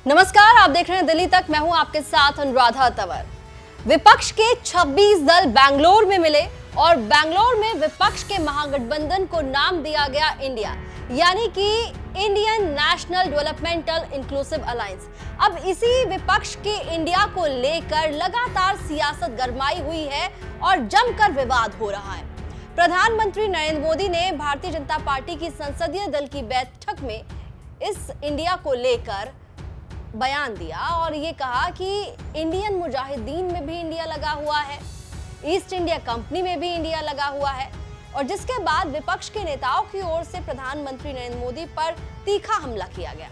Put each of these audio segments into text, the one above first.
नमस्कार, आप देख रहे हैं दिल्ली तक। मैं हूं आपके साथ अनुराधा तंवर। विपक्ष के 26 दल बेंगलोर में मिले और बेंगलोर में विपक्ष के महागठबंधन को नाम दिया गया इंडिया, यानी कि Indian national developmental inclusive alliance. अब इसी विपक्ष के इंडिया को लेकर लगातार सियासत गरमाई हुई है और जमकर विवाद हो रहा है। प्रधानमंत्री नरेंद्र मोदी ने भारतीय जनता पार्टी की संसदीय दल की बैठक में इस इंडिया को लेकर बयान दिया और ये कहा कि इंडियन मुजाहिदीन में भी इंडिया लगा हुआ है, ईस्ट इंडिया कंपनी में भी इंडिया लगा हुआ है। और जिसके बाद विपक्ष के नेताओं की ओर से प्रधानमंत्री नरेंद्र मोदी पर तीखा हमला किया गया।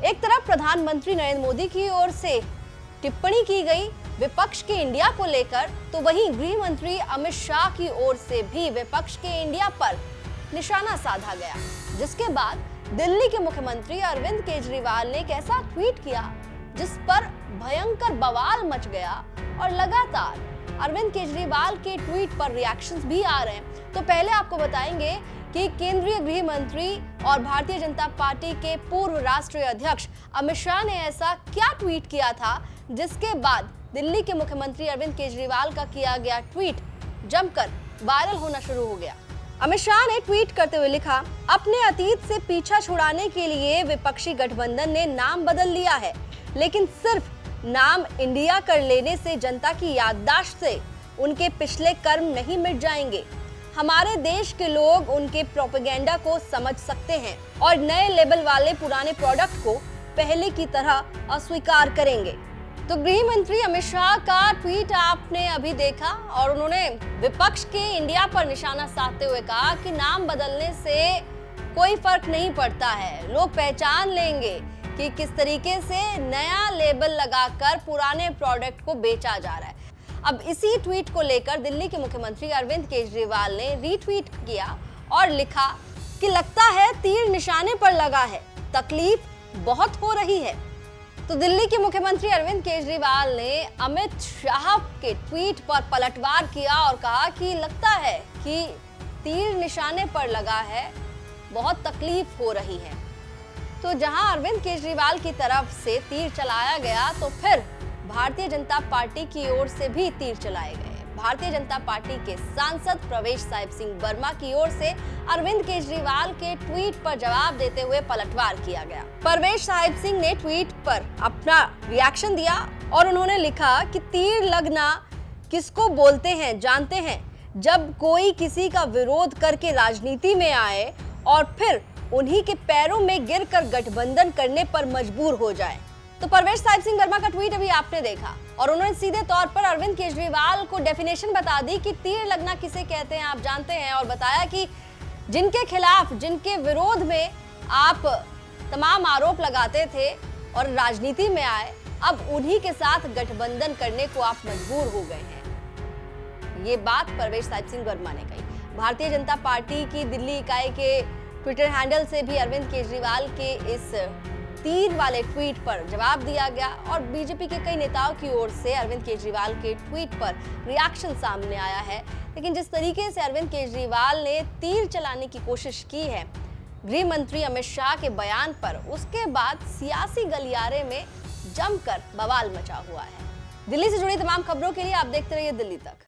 एक तरफ प्रधानमंत्री नरेंद्र मोदी की ओर से टिप्पणी की गई विपक्ष के इंडिया को लेकर, तो वहीं गृह मंत्री अमित शाह की ओर से भी विपक्ष के इंडिया पर निशाना साधा गया। जिसके बाद दिल्ली के मुख्यमंत्री अरविंद केजरीवाल ने एक ऐसा ट्वीट किया जिस पर भयंकर बवाल मच गया और लगातार अरविंद केजरीवाल के ट्वीट पर रिएक्शंस भी आ रहे हैं। तो पहले आपको बताएंगे कि केंद्रीय गृह मंत्री और भारतीय जनता पार्टी के पूर्व राष्ट्रीय अध्यक्ष अमित शाह ने ऐसा क्या ट्वीट किया था, जिसके बाद दिल्ली के मुख्यमंत्री अरविंद केजरीवाल का किया गया ट्वीट जमकर वायरल होना शुरू हो गया। अमित शाह ने ट्वीट करते हुए लिखा, अपने अतीत से पीछा छुड़ाने के लिए विपक्षी गठबंधन ने नाम बदल लिया है, लेकिन सिर्फ नाम इंडिया कर लेने से जनता की याददाश्त से उनके पिछले कर्म नहीं मिट जाएंगे। हमारे देश के लोग उनके प्रोपेगेंडा को समझ सकते हैं और नए लेबल वाले पुराने प्रोडक्ट को पहले की तरह अस्वीकार करेंगे। तो गृह मंत्री अमित शाह का ट्वीट आपने अभी देखा और उन्होंने विपक्ष के इंडिया पर निशाना साधते हुए कहा कि नाम बदलने से कोई फर्क नहीं पड़ता है, लोग पहचान लेंगे कि किस तरीके से नया लेबल लगाकर पुराने प्रोडक्ट को बेचा जा रहा है। अब इसी ट्वीट को लेकर दिल्ली के मुख्यमंत्री अरविंद केजरीवाल ने रीट्वीट किया और लिखा कि लगता है तीर निशाने पर लगा है, तकलीफ बहुत हो रही है। तो दिल्ली के मुख्यमंत्री अरविंद केजरीवाल ने अमित शाह के ट्वीट पर पलटवार किया और कहा कि लगता है कि तीर निशाने पर लगा है, बहुत तकलीफ हो रही है। तो जहां अरविंद केजरीवाल की तरफ से तीर चलाया गया, तो फिर भारतीय जनता पार्टी की ओर से भी तीर चलाए गए। भारतीय जनता पार्टी के सांसद प्रवेश साहिब सिंह वर्मा की ओर से अरविंद केजरीवाल के ट्वीट पर जवाब देते हुए पलटवार किया गया। प्रवेश साहिब सिंह ने ट्वीट पर अपना रिएक्शन दिया और उन्होंने लिखा कि तीर लगना किसको बोलते हैं जानते हैं, जब कोई किसी का विरोध करके राजनीति में आए और फिर उन्हीं के पैरों में गिरकर गठबंधन करने पर मजबूर हो जाए। तो प्रवेश साहिब सिंह वर्मा का ट्वीट अभी आपने देखा और उन्होंने सीधे तौर पर अरविंद केजरीवाल को डेफिनेशन बता दी कि तीर लगना किसे कहते हैं आप जानते हैं, और बताया कि जिनके खिलाफ, जिनके विरोध में आप तमाम आरोप लगाते थे और राजनीति में आए, अब उन्हीं के साथ गठबंधन करने को आप मजबूर हो गए हैं। ये बात प्रवेश साहिब सिंह वर्मा ने कही। भारतीय जनता पार्टी की दिल्ली इकाई के ट्विटर हैंडल से भी अरविंद केजरीवाल के इस तीर वाले ट्वीट पर जवाब दिया गया और बीजेपी के कई नेताओं की ओर से अरविंद केजरीवाल के ट्वीट पर रिएक्शन सामने आया है। लेकिन जिस तरीके से अरविंद केजरीवाल ने तीर चलाने की कोशिश की है गृह मंत्री अमित शाह के बयान पर, उसके बाद सियासी गलियारे में जमकर बवाल मचा हुआ है। दिल्ली से जुड़ी तमाम खबरों के लिए आप देखते रहिए दिल्ली तक।